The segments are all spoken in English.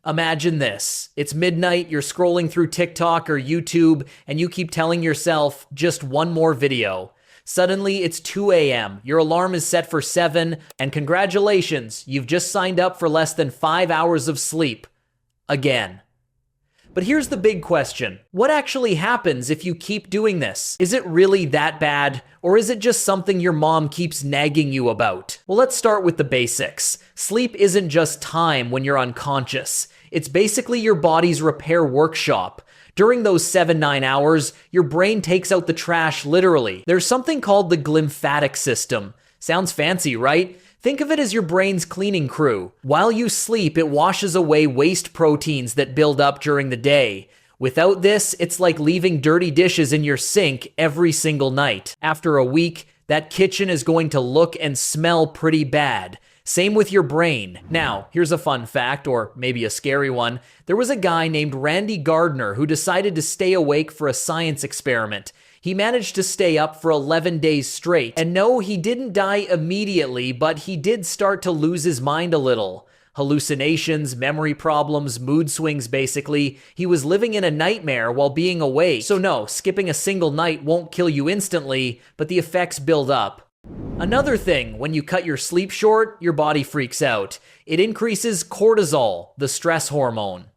Imagine this. It's midnight, you're scrolling through TikTok or YouTube, and you keep telling yourself, just one more video. Suddenly, it's 2 a.m., your alarm is set for 7, and congratulations, you've just signed up for less than 5 hours of sleep. Again. But here's the big question. What actually happens if you keep doing this? Is it really that bad, or is it just something your mom keeps nagging you about? Well, let's start with the basics. Sleep isn't just time when you're unconscious. It's basically your body's repair workshop. During those 7-9 hours, your brain takes out the trash literally. There's something called the glymphatic system. Sounds fancy, right? Think of it as your brain's cleaning crew. While you sleep, it washes away waste proteins that build up during the day. Without this, it's like leaving dirty dishes in your sink every single night. After a week, that kitchen is going to look and smell pretty bad. Same with your brain. Now, here's a fun fact, or maybe a scary one. There was a guy named Randy Gardner who decided to stay awake for a science experiment. He managed to stay up for 11 days straight. And no, he didn't die immediately, but he did start to lose his mind a little. Hallucinations, memory problems, mood swings basically. He was living in a nightmare while being awake. So no, skipping a single night won't kill you instantly, but the effects build up. Another thing, when you cut your sleep short, your body freaks out. It increases cortisol, the stress hormone.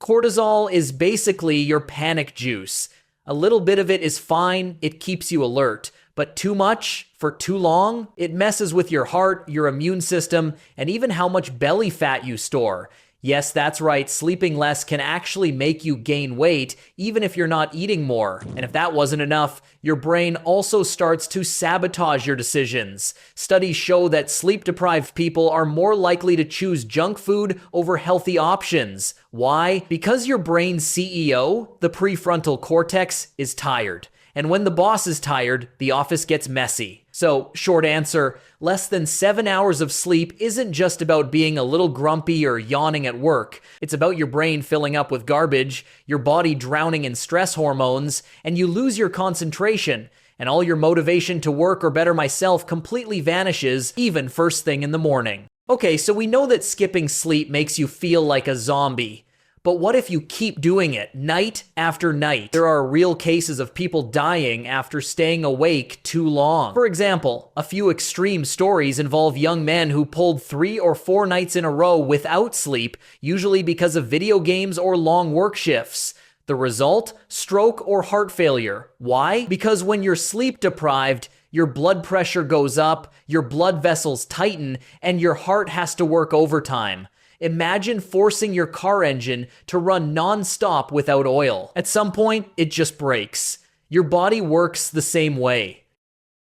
Cortisol is basically your panic juice. A little bit of it is fine, it keeps you alert. But too much, for too long, it messes with your heart, your immune system, and even how much belly fat you store. Yes, that's right, sleeping less can actually make you gain weight, even if you're not eating more. And if that wasn't enough, your brain also starts to sabotage your decisions. Studies show that sleep-deprived people are more likely to choose junk food over healthy options. Why? Because your brain's CEO, the prefrontal cortex, is tired. And when the boss is tired, the office gets messy. So, short answer, less than 7 hours of sleep isn't just about being a little grumpy or yawning at work. It's about your brain filling up with garbage, your body drowning in stress hormones, and you lose your concentration, and all your motivation to work or better myself completely vanishes, even first thing in the morning. Okay, so we know that skipping sleep makes you feel like a zombie. But what if you keep doing it night after night? There are real cases of people dying after staying awake too long. For example, a few extreme stories involve young men who pulled 3 or 4 nights in a row without sleep, usually because of video games or long work shifts. The result? Stroke or heart failure. Why? Because when you're sleep deprived, your blood pressure goes up, your blood vessels tighten, and your heart has to work overtime. Imagine forcing your car engine to run non-stop without oil. At some point, it just breaks. Your body works the same way.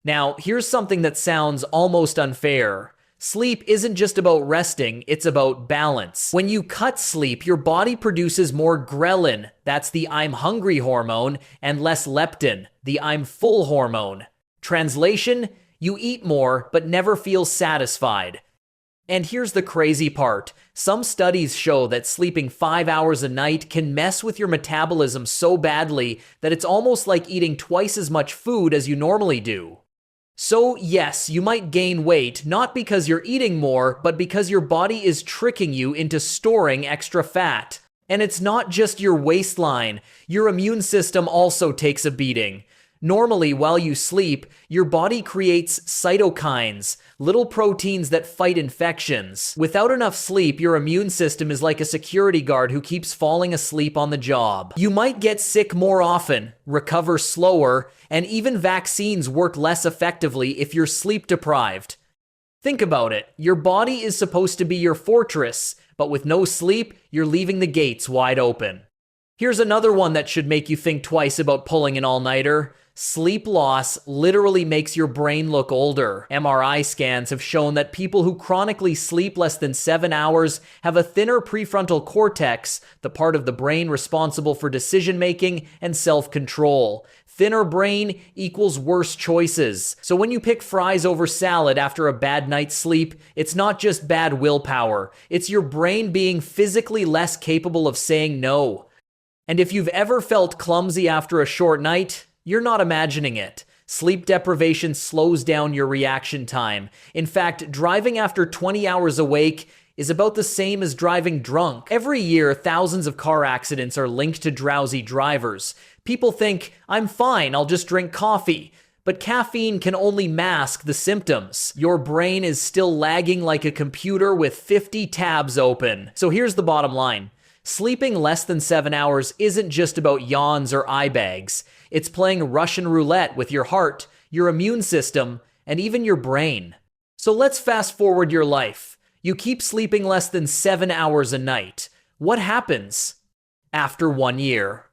Now, here's something that sounds almost unfair. Sleep isn't just about resting, it's about balance. When you cut sleep, your body produces more ghrelin, that's the I'm hungry hormone, and less leptin, the I'm full hormone. Translation, you eat more but never feel satisfied. And here's the crazy part. Some studies show that sleeping 5 hours a night can mess with your metabolism so badly that it's almost like eating twice as much food as you normally do. So yes, you might gain weight, not because you're eating more, but because your body is tricking you into storing extra fat. And it's not just your waistline. Your immune system also takes a beating. Normally, while you sleep, your body creates cytokines, little proteins that fight infections. Without enough sleep, your immune system is like a security guard who keeps falling asleep on the job. You might get sick more often, recover slower, and even vaccines work less effectively if you're sleep deprived. Think about it. Your body is supposed to be your fortress, but with no sleep, you're leaving the gates wide open. Here's another one that should make you think twice about pulling an all-nighter. Sleep loss literally makes your brain look older. MRI scans have shown that people who chronically sleep less than 7 hours have a thinner prefrontal cortex, the part of the brain responsible for decision-making and self-control. Thinner brain equals worse choices. So when you pick fries over salad after a bad night's sleep, it's not just bad willpower. It's your brain being physically less capable of saying no. And if you've ever felt clumsy after a short night, you're not imagining it. Sleep deprivation slows down your reaction time. In fact, driving after 20 hours awake is about the same as driving drunk. Every year, thousands of car accidents are linked to drowsy drivers. People think, I'm fine, I'll just drink coffee. But caffeine can only mask the symptoms. Your brain is still lagging like a computer with 50 tabs open. So here's the bottom line. Sleeping less than 7 hours isn't just about yawns or eye bags. It's playing Russian roulette with your heart, your immune system, and even your brain. So let's fast forward your life. You keep sleeping less than 7 hours a night. What happens after 1 year?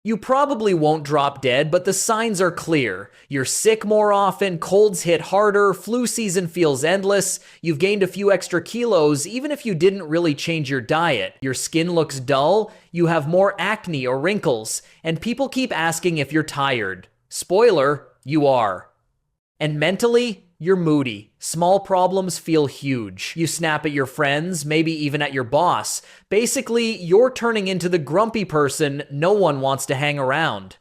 You probably won't drop dead, but the signs are clear. You're sick more often, colds hit harder, flu season feels endless, you've gained a few extra kilos even if you didn't really change your diet. Your skin looks dull, you have more acne or wrinkles, and people keep asking if you're tired. Spoiler, you are. And mentally, you're moody. Small problems feel huge. You snap at your friends, maybe even at your boss. Basically, you're turning into the grumpy person no one wants to hang around.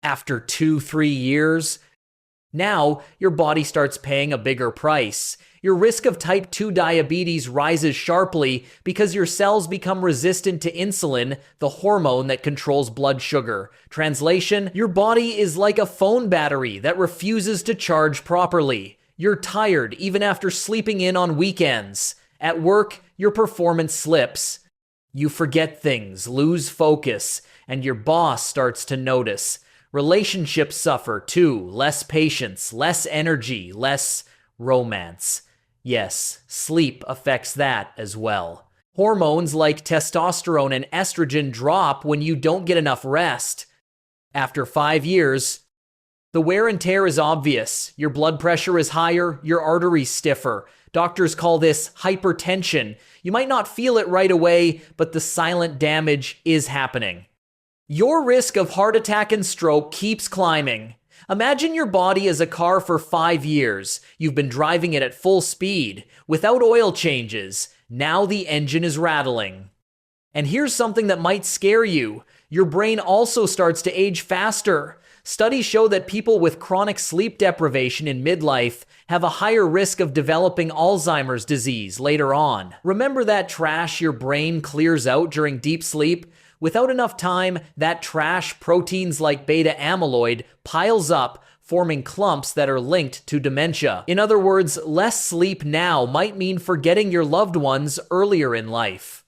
After 2-3 years, now your body starts paying a bigger price. Your risk of type 2 diabetes rises sharply because your cells become resistant to insulin, the hormone that controls blood sugar. Translation, your body is like a phone battery that refuses to charge properly. You're tired even after sleeping in on weekends. At work, your performance slips. You forget things, lose focus, and your boss starts to notice. Relationships suffer too. Less patience, less energy, less romance. Yes, sleep affects that as well. Hormones like testosterone and estrogen drop when you don't get enough rest. After 5 years, the wear and tear is obvious. Your blood pressure is higher, your arteries stiffer. Doctors call this hypertension. You might not feel it right away, but the silent damage is happening. Your risk of heart attack and stroke keeps climbing. Imagine your body as a car for 5 years. You've been driving it at full speed, without oil changes. Now the engine is rattling. And here's something that might scare you. Your brain also starts to age faster. Studies show that people with chronic sleep deprivation in midlife have a higher risk of developing Alzheimer's disease later on. Remember that trash your brain clears out during deep sleep? Without enough time, that trash, proteins like beta amyloid, piles up, forming clumps that are linked to dementia. In other words, less sleep now might mean forgetting your loved ones earlier in life.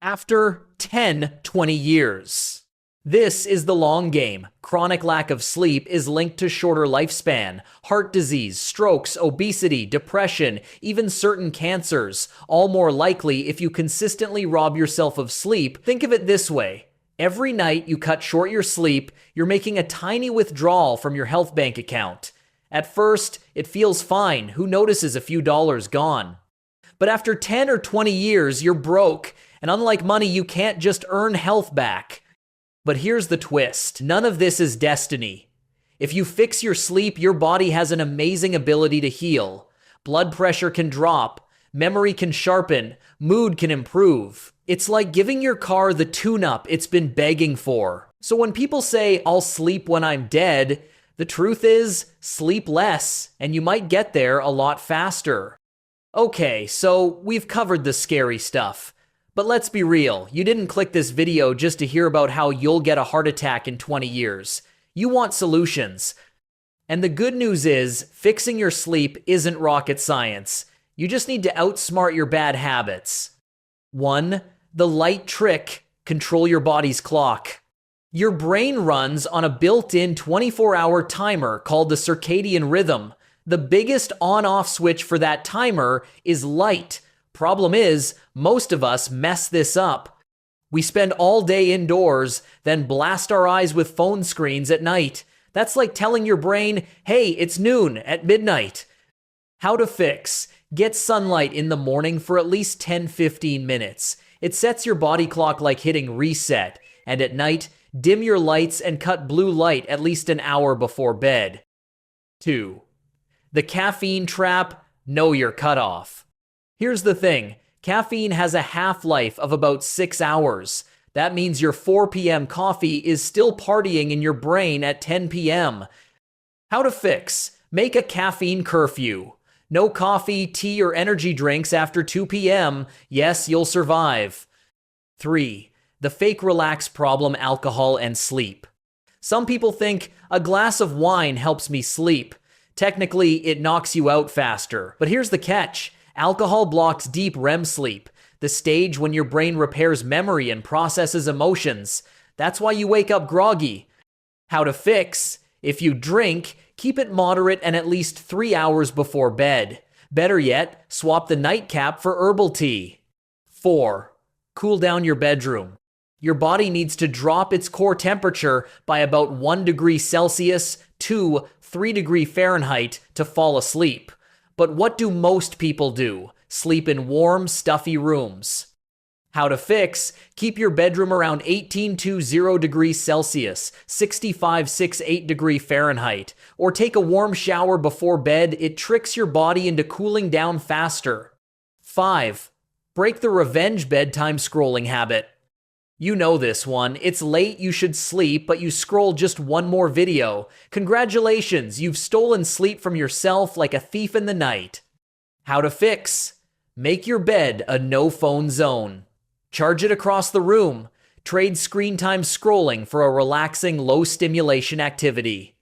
After 10-20 years. This is the long game. Chronic lack of sleep is linked to shorter lifespan, heart disease, strokes, obesity, depression, even certain cancers, all more likely if you consistently rob yourself of sleep. Think of it this way. Every night you cut short your sleep, you're making a tiny withdrawal from your health bank account. At first, it feels fine. Who notices a few dollars gone? But after 10 or 20 years, you're broke, and unlike money, you can't just earn health back. But here's the twist. None of this is destiny. If you fix your sleep, your body has an amazing ability to heal. Blood pressure can drop, memory can sharpen, mood can improve. It's like giving your car the tune-up it's been begging for. So when people say, I'll sleep when I'm dead, the truth is, sleep less, and you might get there a lot faster. Okay, so we've covered the scary stuff. But let's be real, you didn't click this video just to hear about how you'll get a heart attack in 20 years. You want solutions. And the good news is, fixing your sleep isn't rocket science. You just need to outsmart your bad habits. 1. The light trick: control your body's clock. Your brain runs on a built-in 24-hour timer called the circadian rhythm. The biggest on-off switch for that timer is light. Problem is, most of us mess this up. We spend all day indoors, then blast our eyes with phone screens at night. That's like telling your brain, hey, it's noon at midnight. How to fix: get sunlight in the morning for at least 10-15 minutes. It sets your body clock like hitting reset. And at night, dim your lights and cut blue light at least an hour before bed. 2. The caffeine trap: know your cutoff. Here's the thing, caffeine has a half-life of about 6 hours. That means your 4 p.m. coffee is still partying in your brain at 10 p.m. How to fix: make a caffeine curfew. No coffee, tea, or energy drinks after 2 p.m. Yes, you'll survive. 3. The fake relax problem: alcohol and sleep. Some people think a glass of wine helps me sleep. Technically, it knocks you out faster. But here's the catch: alcohol blocks deep REM sleep, the stage when your brain repairs memory and processes emotions. That's why you wake up groggy. How to fix: if you drink, keep it moderate and at least 3 hours before bed. Better yet, swap the nightcap for herbal tea. 4. Cool down your bedroom. Your body needs to drop its core temperature by about 1 degree Celsius to 3 degree Fahrenheit to fall asleep. But what do most people do? Sleep in warm, stuffy rooms. How to fix: keep your bedroom around 18 to 0 degrees Celsius, 65-68 degree Fahrenheit, or take a warm shower before bed. It tricks your body into cooling down faster. 5. Break the revenge bedtime scrolling habit. You know this one. It's late, you should sleep, but you scroll just one more video. Congratulations, you've stolen sleep from yourself like a thief in the night. How to fix: make your bed a no-phone zone. Charge it across the room. Trade screen time scrolling for a relaxing, low-stimulation activity.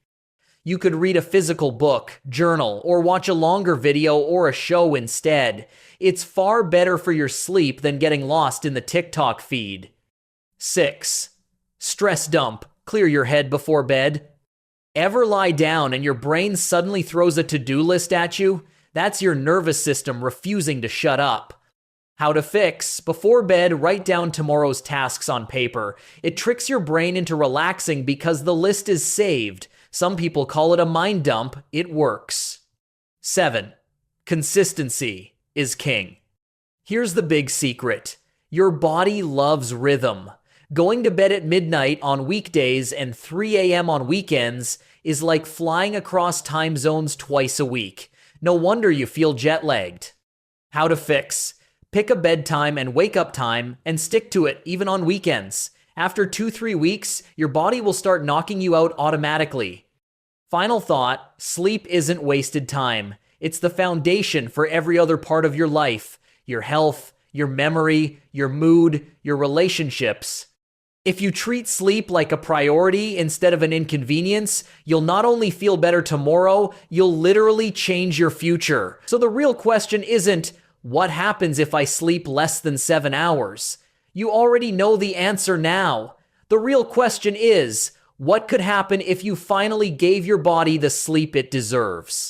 You could read a physical book, journal, or watch a longer video or a show instead. It's far better for your sleep than getting lost in the TikTok feed. 6. Stress dump: clear your head before bed. Ever lie down and your brain suddenly throws a to-do list at you? That's your nervous system refusing to shut up. How to fix: before bed, write down tomorrow's tasks on paper. It tricks your brain into relaxing because the list is saved. Some people call it a mind dump. It works. 7. Consistency is king. Here's the big secret: your body loves rhythm. Going to bed at midnight on weekdays and 3 a.m. on weekends is like flying across time zones twice a week. No wonder you feel jet-lagged. How to fix: pick a bedtime and wake-up time and stick to it even on weekends. After 2-3 weeks, your body will start knocking you out automatically. Final thought: sleep isn't wasted time. It's the foundation for every other part of your life: your health, your memory, your mood, your relationships. If you treat sleep like a priority instead of an inconvenience, you'll not only feel better tomorrow, you'll literally change your future. So the real question isn't, what happens if I sleep less than 7 hours? You already know the answer now. The real question is, what could happen if you finally gave your body the sleep it deserves?